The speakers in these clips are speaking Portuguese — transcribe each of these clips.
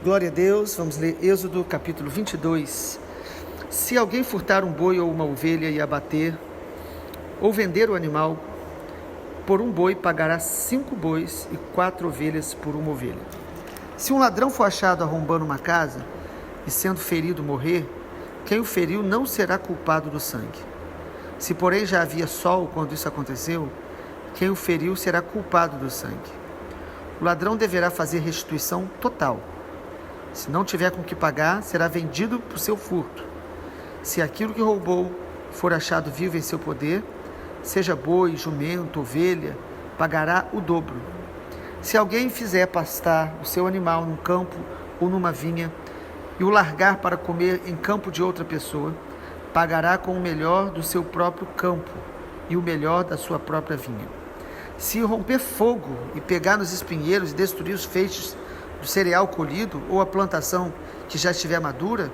Glória a Deus, vamos ler Êxodo capítulo 22. Se alguém furtar um boi ou uma ovelha e abater, ou vender o animal, por um boi pagará 5 bois e 4 ovelhas por uma ovelha. Se um ladrão for achado arrombando uma casa e sendo ferido morrer, quem o feriu não será culpado do sangue. Se porém já havia sol quando isso aconteceu, quem o feriu será culpado do sangue. O ladrão deverá fazer restituição total. Se não tiver com que pagar, será vendido por seu furto. Se aquilo que roubou for achado vivo em seu poder, seja boi, jumento, ovelha, pagará o dobro. Se alguém fizer pastar o seu animal num campo ou numa vinha e o largar para comer em campo de outra pessoa, pagará com o melhor do seu próprio campo e o melhor da sua própria vinha. Se romper fogo e pegar nos espinheiros e destruir os feixes do cereal colhido, ou a plantação que já estiver madura,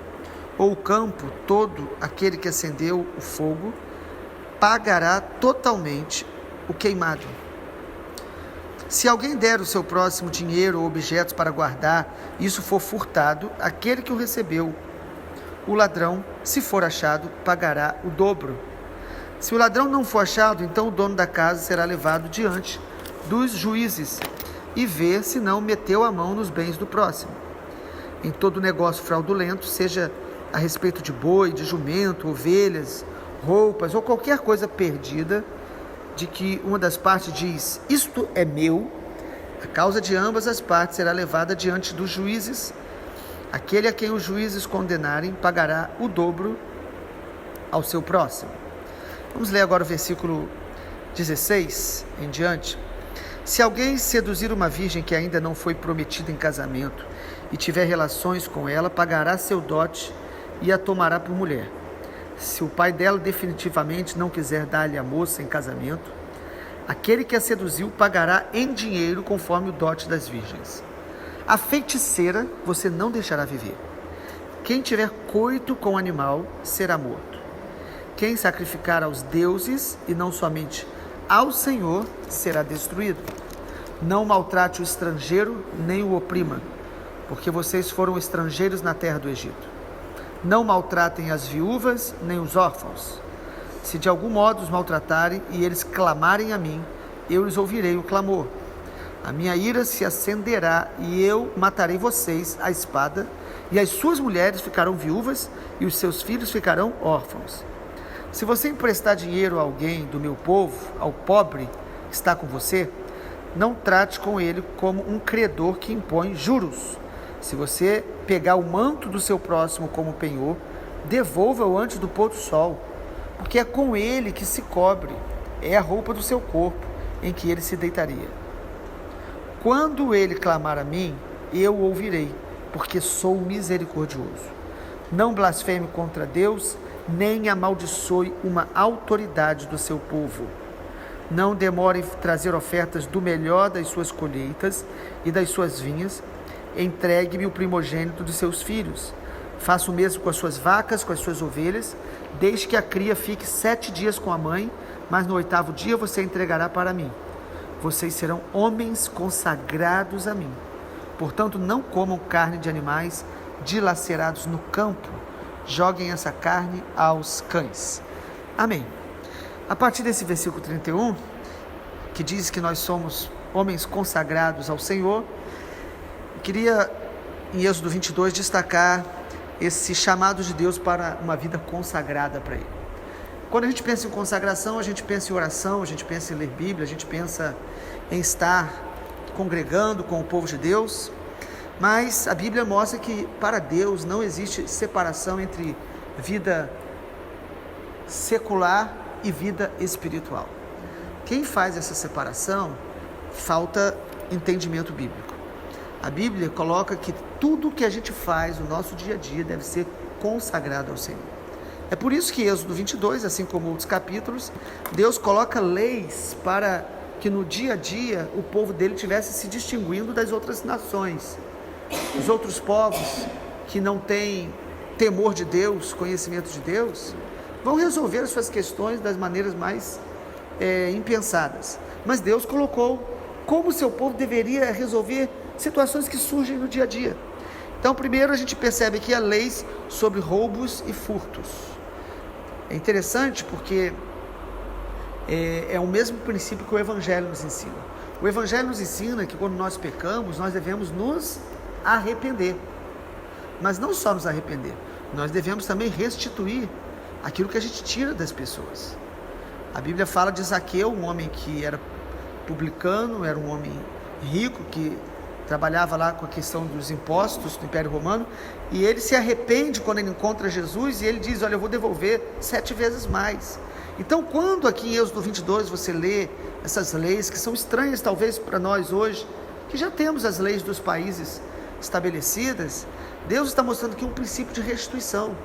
ou o campo todo aquele que acendeu o fogo, pagará totalmente o queimado. Se alguém der o seu próximo dinheiro ou objetos para guardar, e isso for furtado, aquele que o recebeu, o ladrão, se for achado, pagará o dobro. Se o ladrão não for achado, então o dono da casa será levado diante dos juízes e ver se não meteu a mão nos bens do próximo. Em todo negócio fraudulento, seja a respeito de boi, de jumento, ovelhas, roupas ou qualquer coisa perdida, de que uma das partes diz, isto é meu, a causa de ambas as partes será levada diante dos juízes. Aquele a quem os juízes condenarem pagará o dobro ao seu próximo. Vamos ler agora o versículo 16 em diante. Se alguém seduzir uma virgem que ainda não foi prometida em casamento e tiver relações com ela, pagará seu dote e a tomará por mulher. Se o pai dela definitivamente não quiser dar-lhe a moça em casamento, aquele que a seduziu pagará em dinheiro conforme o dote das virgens. A feiticeira você não deixará viver. Quem tiver coito com o animal será morto. Quem sacrificar aos deuses e não somente ao Senhor será destruído. Não maltrate o estrangeiro, nem o oprima, porque vocês foram estrangeiros na terra do Egito. Não maltratem as viúvas, nem os órfãos. Se de algum modo os maltratarem e eles clamarem a mim, eu lhes ouvirei o clamor. A minha ira se acenderá e eu matarei vocês à espada, e as suas mulheres ficarão viúvas e os seus filhos ficarão órfãos. Se você emprestar dinheiro a alguém do meu povo, ao pobre que está com você, não trate com ele como um credor que impõe juros. Se você pegar o manto do seu próximo como penhor, devolva-o antes do pôr do sol, porque é com ele que se cobre, é a roupa do seu corpo em que ele se deitaria. Quando ele clamar a mim, eu o ouvirei, porque sou misericordioso. Não blasfeme contra Deus, nem amaldiçoe uma autoridade do seu povo. Não demore em trazer ofertas do melhor das suas colheitas e das suas vinhas. Entregue-me o primogênito de seus filhos. Faça o mesmo com as suas vacas, com as suas ovelhas. Deixe que a cria fique 7 dias com a mãe, mas no 8º dia você entregará para mim. Vocês serão homens consagrados a mim. Portanto, não comam carne de animais dilacerados no campo. Joguem essa carne aos cães. Amém. A partir desse versículo 31, que diz que nós somos homens consagrados ao Senhor, eu queria, em Êxodo 22, destacar esse chamado de Deus para uma vida consagrada para Ele. Quando a gente pensa em consagração, a gente pensa em oração, a gente pensa em ler Bíblia, a gente pensa em estar congregando com o povo de Deus, mas a Bíblia mostra que para Deus não existe separação entre vida secular e vida espiritual. Quem faz essa separação, falta entendimento bíblico. A Bíblia coloca que tudo que a gente faz no nosso dia a dia deve ser consagrado ao Senhor. É por isso que Êxodo 22, assim como outros capítulos, Deus coloca leis para que no dia a dia o povo dele estivesse se distinguindo das outras nações. Os outros povos que não têm temor de Deus, conhecimento de Deus, vão resolver as suas questões das maneiras mais impensadas. Mas Deus colocou como o seu povo deveria resolver situações que surgem no dia a dia. Então, primeiro a gente percebe aqui a lei sobre roubos e furtos. É interessante porque é o mesmo princípio que o Evangelho nos ensina. O Evangelho nos ensina que quando nós pecamos, nós devemos nos arrepender. Mas não só nos arrepender, nós devemos também restituir aquilo que a gente tira das pessoas. A Bíblia fala de Zaqueu, um homem que era publicano, era um homem rico, que trabalhava lá com a questão dos impostos do Império Romano, e ele se arrepende quando ele encontra Jesus, e ele diz, olha, eu vou devolver 7 vezes mais. Então, quando aqui em Êxodo 22 você lê essas leis, que são estranhas talvez para nós hoje, que já temos as leis dos países estabelecidas, Deus está mostrando aqui um princípio de restituição.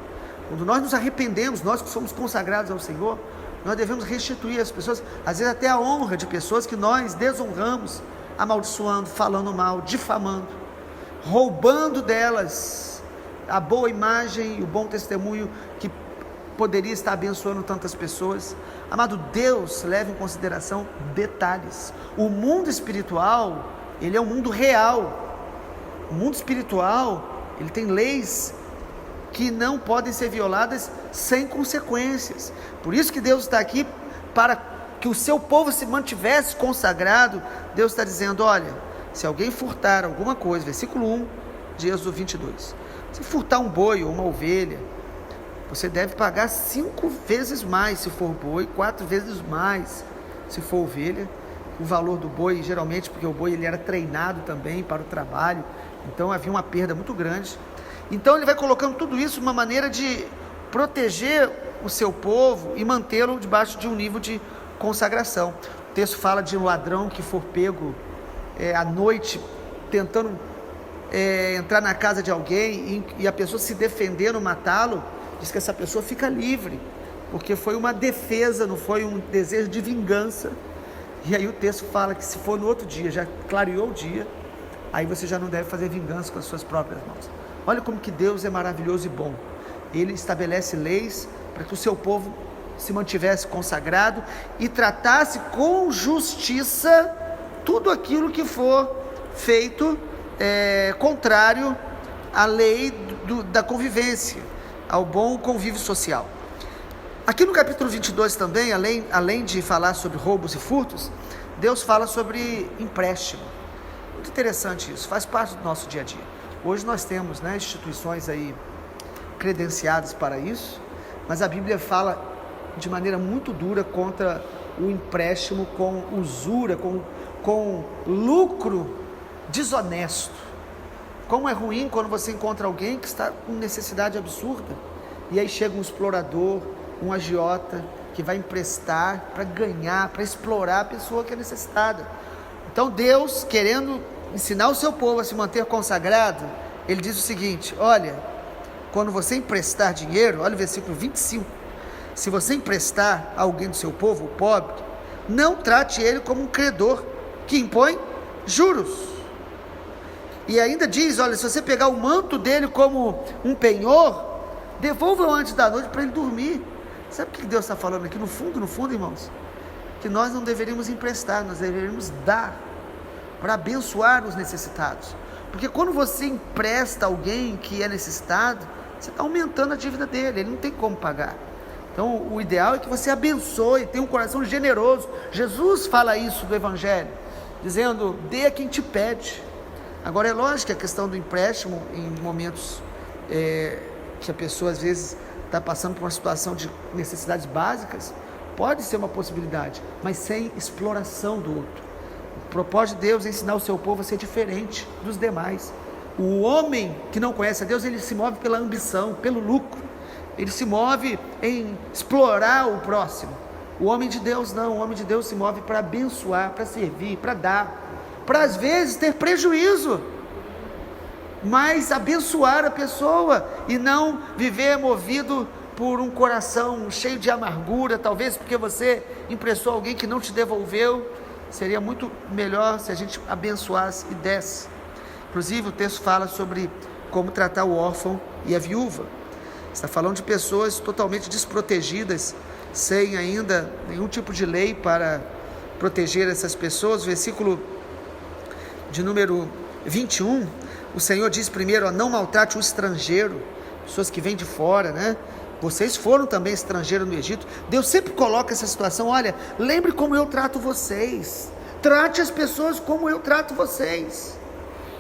Quando nós nos arrependemos, nós que somos consagrados ao Senhor, nós devemos restituir às pessoas, às vezes até a honra de pessoas que nós desonramos, amaldiçoando, falando mal, difamando, roubando delas a boa imagem e o bom testemunho que poderia estar abençoando tantas pessoas. Amado, Deus leva em consideração detalhes. O mundo espiritual, ele é um mundo real. O mundo espiritual, ele tem leis que não podem ser violadas sem consequências. Por isso que Deus está aqui, para que o seu povo se mantivesse consagrado. Deus está dizendo, olha, se alguém furtar alguma coisa, versículo 1 de Êxodo 22, se furtar um boi ou uma ovelha, você deve pagar 5 vezes mais se for boi, 4 vezes mais se for ovelha. O valor do boi, geralmente, porque o boi ele era treinado também para o trabalho, então havia uma perda muito grande. Então ele vai colocando tudo isso uma maneira de proteger o seu povo e mantê-lo debaixo de um nível de consagração. O texto fala de um ladrão que for pego à noite tentando entrar na casa de alguém e a pessoa se defendendo, matá-lo. Diz que essa pessoa fica livre, porque foi uma defesa, não foi um desejo de vingança. E aí o texto fala que se for no outro dia, já clareou o dia, aí você já não deve fazer vingança com as suas próprias mãos. Olha como que Deus é maravilhoso e bom. Ele estabelece leis para que o seu povo se mantivesse consagrado e tratasse com justiça tudo aquilo que for feito contrário à lei da convivência, ao bom convívio social. Aqui no capítulo 22 também, além de falar sobre roubos e furtos, Deus fala sobre empréstimo. Muito interessante isso, faz parte do nosso dia a dia. Hoje nós temos instituições aí credenciadas para isso, mas a Bíblia fala de maneira muito dura contra o empréstimo com usura, com lucro desonesto. Como é ruim quando você encontra alguém que está com necessidade absurda, e aí chega um explorador, um agiota, que vai emprestar para ganhar, para explorar a pessoa que é necessitada. Então Deus, querendo ensinar o seu povo a se manter consagrado, ele diz o seguinte, olha, quando você emprestar dinheiro, olha o versículo 25, se você emprestar a alguém do seu povo, o pobre, não trate ele como um credor, que impõe juros. E ainda diz, olha, se você pegar o manto dele como um penhor, devolva-o antes da noite para ele dormir. Sabe o que Deus está falando aqui? No fundo, irmãos, que nós não deveríamos emprestar, nós deveríamos dar, para abençoar os necessitados. Porque quando você empresta alguém que é necessitado, você está aumentando a dívida dele, ele não tem como pagar. Então o ideal é que você abençoe, tenha um coração generoso. Jesus fala isso do Evangelho, dizendo, dê a quem te pede. Agora é lógico que a questão do empréstimo, em momentos que a pessoa às vezes está passando por uma situação de necessidades básicas, pode ser uma possibilidade, mas sem exploração do outro. O propósito de Deus é ensinar o seu povo a ser diferente dos demais. O homem que não conhece a Deus, ele se move pela ambição, pelo lucro, ele se move em explorar o próximo. O homem de Deus não, o homem de Deus se move para abençoar, para servir, para dar, para às vezes ter prejuízo, mas abençoar a pessoa e não viver movido por um coração cheio de amargura, talvez porque você emprestou alguém que não te devolveu. Seria muito melhor se a gente abençoasse e desse. Inclusive o texto fala sobre como tratar o órfão e a viúva. Está falando de pessoas totalmente desprotegidas, sem ainda nenhum tipo de lei para proteger essas pessoas. O versículo de número 21 o Senhor diz primeiro, não maltrate o estrangeiro, pessoas que vêm de fora, né? Vocês foram também estrangeiros no Egito. Deus sempre coloca essa situação, olha, lembre como eu trato vocês, trate as pessoas como eu trato vocês.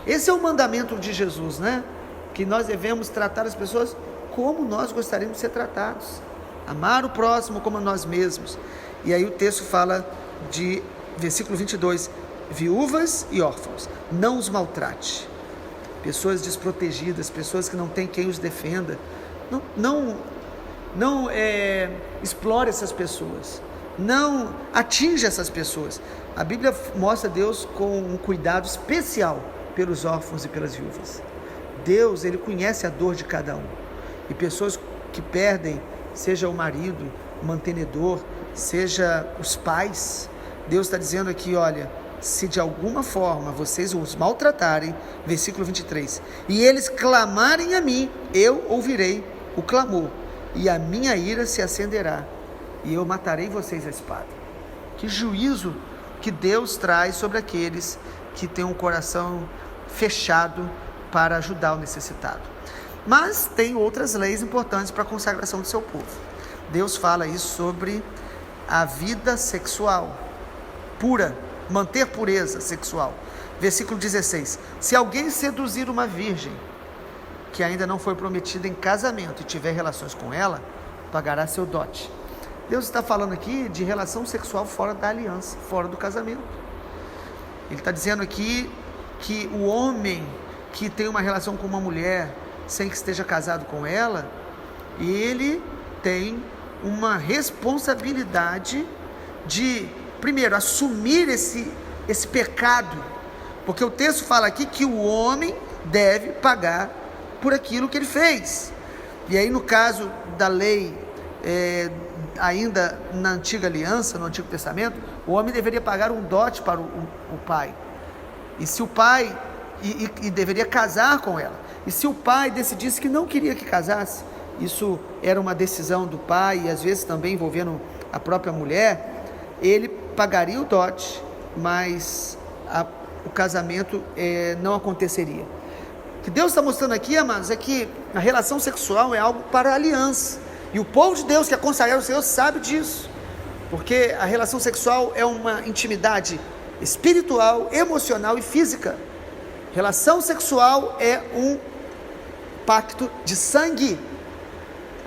Esse é o mandamento de Jesus, né? Que nós devemos tratar as pessoas como nós gostaríamos de ser tratados, amar o próximo como nós mesmos. E aí o texto fala de, versículo 22, viúvas e órfãos, não os maltrate. Pessoas desprotegidas, pessoas que não têm quem os defenda, não explore essas pessoas, não atinja essas pessoas. A Bíblia mostra Deus com um cuidado especial pelos órfãos e pelas viúvas. Deus, Ele conhece a dor de cada um, e pessoas que perdem, seja o marido, o mantenedor, seja os pais, Deus está dizendo aqui, olha, se de alguma forma vocês os maltratarem, versículo 23, e eles clamarem a mim, eu ouvirei o clamor, e a minha ira se acenderá, e eu matarei vocês à espada. Que juízo que Deus traz sobre aqueles que têm um coração fechado para ajudar o necessitado. Mas tem outras leis importantes para a consagração do seu povo. Deus fala isso sobre a vida sexual pura, manter pureza sexual. Versículo 16, se alguém seduzir uma virgem que ainda não foi prometida em casamento e tiver relações com ela, pagará seu dote. Deus está falando aqui de relação sexual fora da aliança, fora do casamento. Ele está dizendo aqui que o homem que tem uma relação com uma mulher sem que esteja casado com ela, ele tem uma responsabilidade de, primeiro, assumir esse pecado, porque o texto fala aqui que o homem deve pagar por aquilo que ele fez. E aí, no caso da lei, ainda na antiga aliança, no Antigo Testamento, o homem deveria pagar um dote para o pai, e se o pai e deveria casar com ela, e se o pai decidisse que não queria que casasse, isso era uma decisão do pai, e às vezes também envolvendo a própria mulher, ele pagaria o dote, mas o casamento não aconteceria. O que Deus está mostrando aqui, amados, é que a relação sexual é algo para a aliança, e o povo de Deus que é consagrado ao Senhor sabe disso, porque a relação sexual é uma intimidade espiritual, emocional e física. Relação sexual é um pacto de sangue,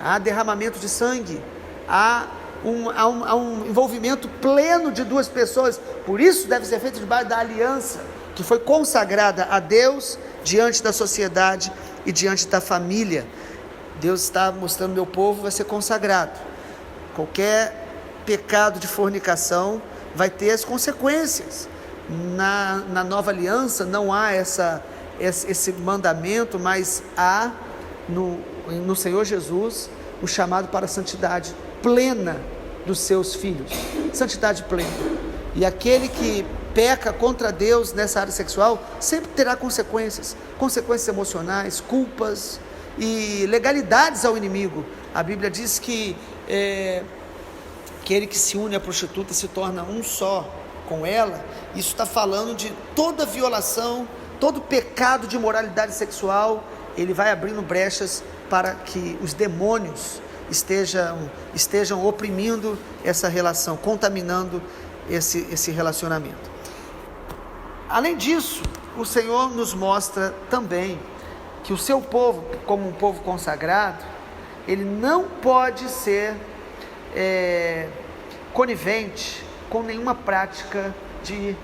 há derramamento de sangue, há um envolvimento pleno de duas pessoas, por isso deve ser feito debaixo da aliança, que foi consagrada a Deus, diante da sociedade e diante da família. Deus está mostrando, meu povo vai ser consagrado, qualquer pecado de fornicação vai ter as consequências. Na nova aliança não há esse mandamento, mas há no Senhor Jesus o chamado para a santidade plena dos seus filhos, santidade plena. E aquele que peca contra Deus nessa área sexual sempre terá consequências emocionais, culpas e legalidades ao inimigo. A Bíblia diz que aquele que se une à prostituta se torna um só com ela. Isso está falando de toda violação, todo pecado de imoralidade sexual. Ele vai abrindo brechas para que os demônios estejam oprimindo essa relação, contaminando esse relacionamento. Além disso, o Senhor nos mostra também que o seu povo, como um povo consagrado, ele não pode ser conivente com nenhuma prática de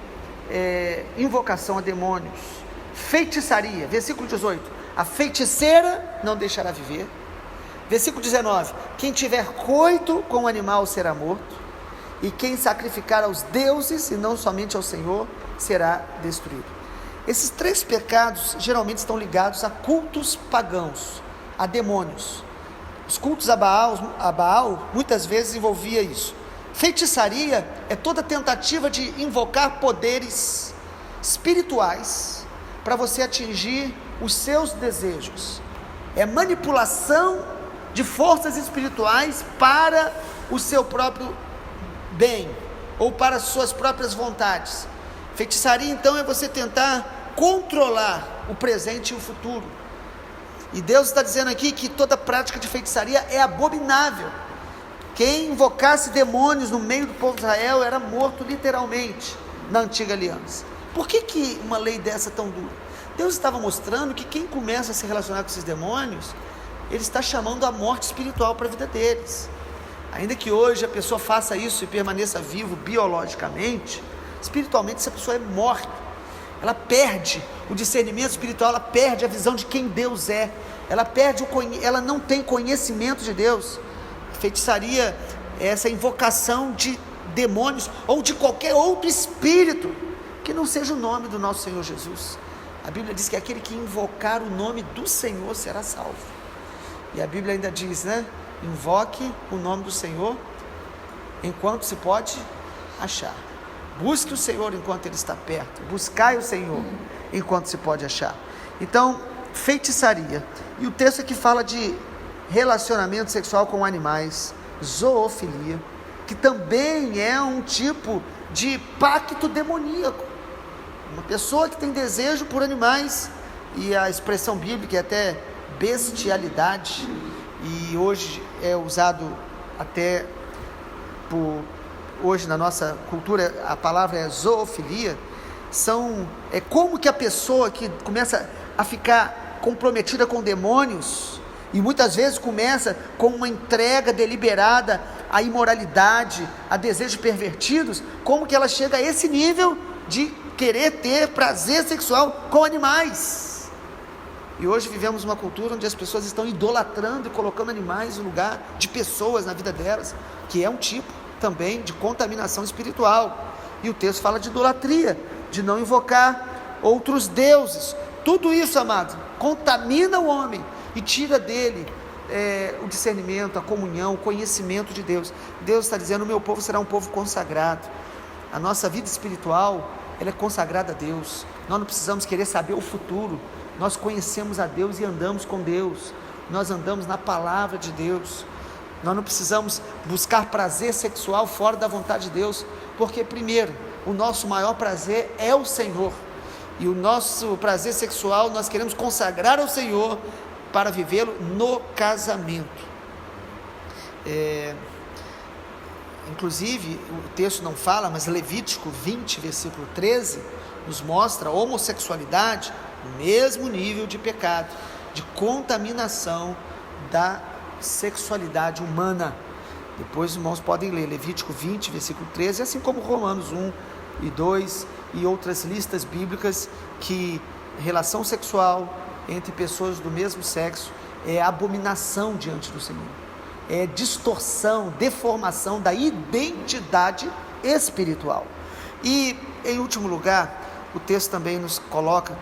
invocação a demônios, feitiçaria. Versículo 18, a feiticeira não deixará viver. Versículo 19, quem tiver coito com o animal será morto, e quem sacrificar aos deuses e não somente ao Senhor será destruído. Esses três pecados geralmente estão ligados a cultos pagãos, a demônios. Os cultos a Baal muitas vezes envolvia isso. Feitiçaria é toda tentativa de invocar poderes espirituais para você atingir os seus desejos. É manipulação de forças espirituais para o seu próprio bem ou para as suas próprias vontades. Feitiçaria então é você tentar controlar o presente e o futuro. E Deus está dizendo aqui que toda prática de feitiçaria é abominável. Quem invocasse demônios no meio do povo de Israel era morto literalmente na antiga aliança. Por que uma lei dessa é tão dura? Deus estava mostrando que quem começa a se relacionar com esses demônios, Ele está chamando a morte espiritual para a vida deles. Ainda que hoje a pessoa faça isso e permaneça vivo biologicamente, espiritualmente essa pessoa é morta. Ela perde o discernimento espiritual, ela perde a visão de quem Deus é, ela não tem conhecimento de Deus. Feitiçaria é essa invocação de demônios ou de qualquer outro espírito que não seja o nome do nosso Senhor Jesus. A Bíblia diz que aquele que invocar o nome do Senhor será salvo. E a Bíblia ainda diz, né? Invoque o nome do Senhor enquanto se pode achar. Busque o Senhor enquanto Ele está perto. Buscai o Senhor enquanto se pode achar. Então, feitiçaria. E o texto aqui fala de relacionamento sexual com animais, zoofilia, que também é um tipo de pacto demoníaco. Uma pessoa que tem desejo por animais, e a expressão bíblica é até bestialidade, e hoje é usado até hoje na nossa cultura, a palavra é zoofilia. É como que a pessoa que começa a ficar comprometida com demônios, e muitas vezes começa com uma entrega deliberada à imoralidade, a desejos pervertidos, como que ela chega a esse nível de querer ter prazer sexual com animais. E hoje vivemos uma cultura onde as pessoas estão idolatrando e colocando animais no lugar de pessoas na vida delas, que é um tipo também de contaminação espiritual. E o texto fala de idolatria, de não invocar outros deuses. Tudo isso, amado, contamina o homem e tira dele o discernimento, a comunhão, o conhecimento de Deus. Deus está dizendo: o meu povo será um povo consagrado. A nossa vida espiritual, ela é consagrada a Deus. Nós não precisamos querer saber o futuro. Nós conhecemos a Deus e andamos com Deus. Nós andamos na palavra de Deus. Nós não precisamos buscar prazer sexual fora da vontade de Deus, porque primeiro, o nosso maior prazer é o Senhor, e o nosso prazer sexual nós queremos consagrar ao Senhor para vivê-lo no casamento. Inclusive, o texto não fala, mas Levítico 20, versículo 13, nos mostra a homossexualidade no mesmo nível de pecado, de contaminação da sexualidade humana. Depois os irmãos podem ler Levítico 20, versículo 13, assim como Romanos 1 e 2 e outras listas bíblicas, que relação sexual entre pessoas do mesmo sexo é abominação diante do Senhor, é distorção, deformação da identidade espiritual. E em último lugar, o texto também nos coloca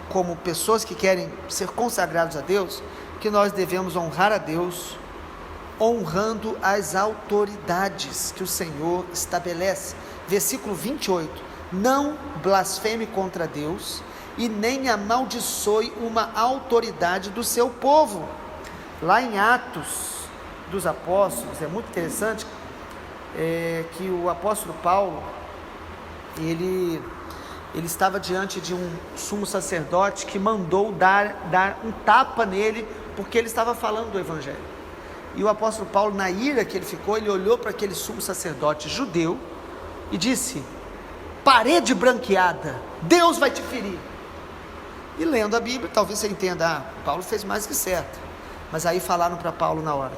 como pessoas que querem ser consagrados a Deus, que nós devemos honrar a Deus, honrando as autoridades que o Senhor estabelece. Versículo 28, não blasfeme contra Deus, e nem amaldiçoe uma autoridade do seu povo. Lá em Atos dos Apóstolos, é muito interessante, que o apóstolo Paulo, ele estava diante de um sumo sacerdote que mandou dar um tapa nele, porque ele estava falando do evangelho. E o apóstolo Paulo, na ira que ele ficou, ele olhou para aquele sumo sacerdote judeu e disse: parede branqueada, Deus vai te ferir. E lendo a Bíblia, talvez você entenda, Paulo fez mais que certo. Mas aí falaram para Paulo na hora: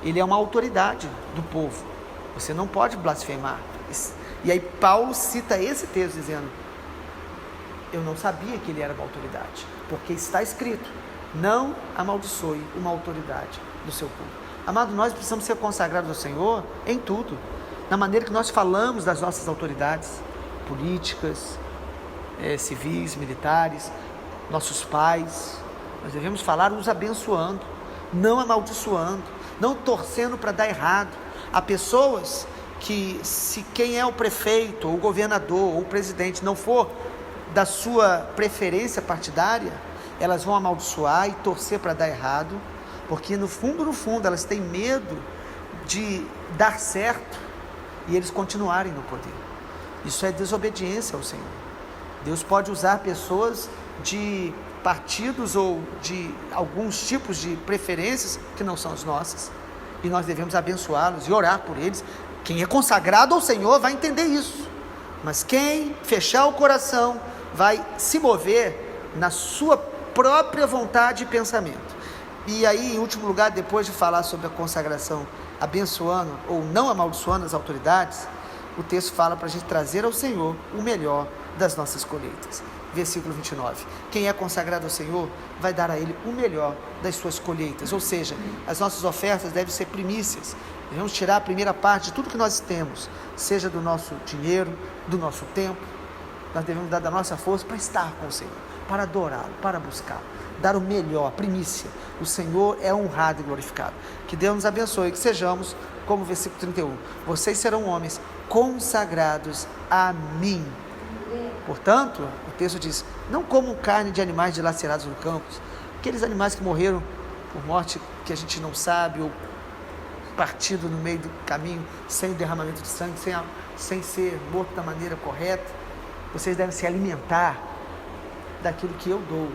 ele é uma autoridade do povo, você não pode blasfemar. E aí Paulo cita esse texto dizendo: eu não sabia que ele era uma autoridade, porque está escrito: não amaldiçoe uma autoridade do seu povo. Amado, nós precisamos ser consagrados ao Senhor em tudo, na maneira que nós falamos das nossas autoridades políticas, civis, militares, nossos pais. Nós devemos falar os abençoando, não amaldiçoando, não torcendo para dar errado. Há pessoas que, se quem é o prefeito, ou o governador, ou o presidente não for da sua preferência partidária, elas vão amaldiçoar e torcer para dar errado, porque no fundo elas têm medo de dar certo e eles continuarem no poder. Isso é desobediência ao Senhor. Deus pode usar pessoas de partidos ou de alguns tipos de preferências que não são as nossas, e nós devemos abençoá-los e orar por eles. Quem é consagrado ao Senhor vai entender isso, mas quem fechar o coração vai se mover na sua própria vontade e pensamento. E aí, em último lugar, depois de falar sobre a consagração, abençoando ou não amaldiçoando as autoridades, o texto fala para a gente trazer ao Senhor o melhor das nossas colheitas. Versículo 29. Quem é consagrado ao Senhor vai dar a Ele o melhor das suas colheitas, ou seja, as nossas ofertas devem ser primícias. Devemos tirar a primeira parte de tudo que nós temos, seja do nosso dinheiro, do nosso tempo. Nós devemos dar da nossa força para estar com o Senhor, para adorá-lo, para buscá-lo, dar o melhor, primícia. O Senhor é honrado e glorificado. Que Deus nos abençoe, que sejamos, como o versículo 31, vocês serão homens consagrados a mim. Portanto, o texto diz, não comam carne de animais dilacerados no campo, aqueles animais que morreram por morte que a gente não sabe, ou partido no meio do caminho, sem derramamento de sangue, sem ser morto da maneira correta. Vocês devem se alimentar daquilo que eu dou,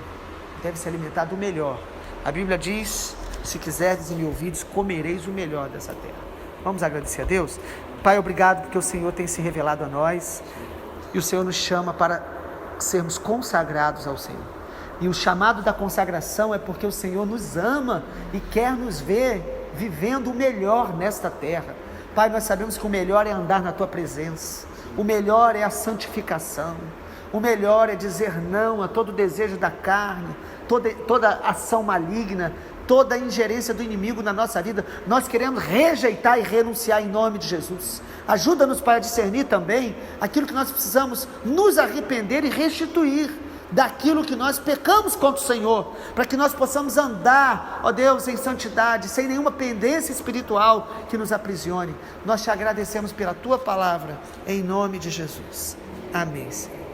devem se alimentar do melhor. A Bíblia diz, se quiserdes e me ouvides, comereis o melhor dessa terra. Vamos agradecer a Deus? Pai, obrigado porque o Senhor tem se revelado a nós, e o Senhor nos chama para sermos consagrados ao Senhor. E o chamado da consagração é porque o Senhor nos ama e quer nos ver vivendo o melhor nesta terra. Pai, nós sabemos que o melhor é andar na Tua presença, o melhor é a santificação, o melhor é dizer não a todo desejo da carne, toda ação maligna, toda ingerência do inimigo na nossa vida. Nós queremos rejeitar e renunciar em nome de Jesus. Ajuda-nos para discernir também aquilo que nós precisamos nos arrepender e restituir daquilo que nós pecamos contra o Senhor, para que nós possamos andar, ó Deus, em santidade, sem nenhuma pendência espiritual que nos aprisione. Nós te agradecemos pela Tua palavra, em nome de Jesus. Amém, Senhor.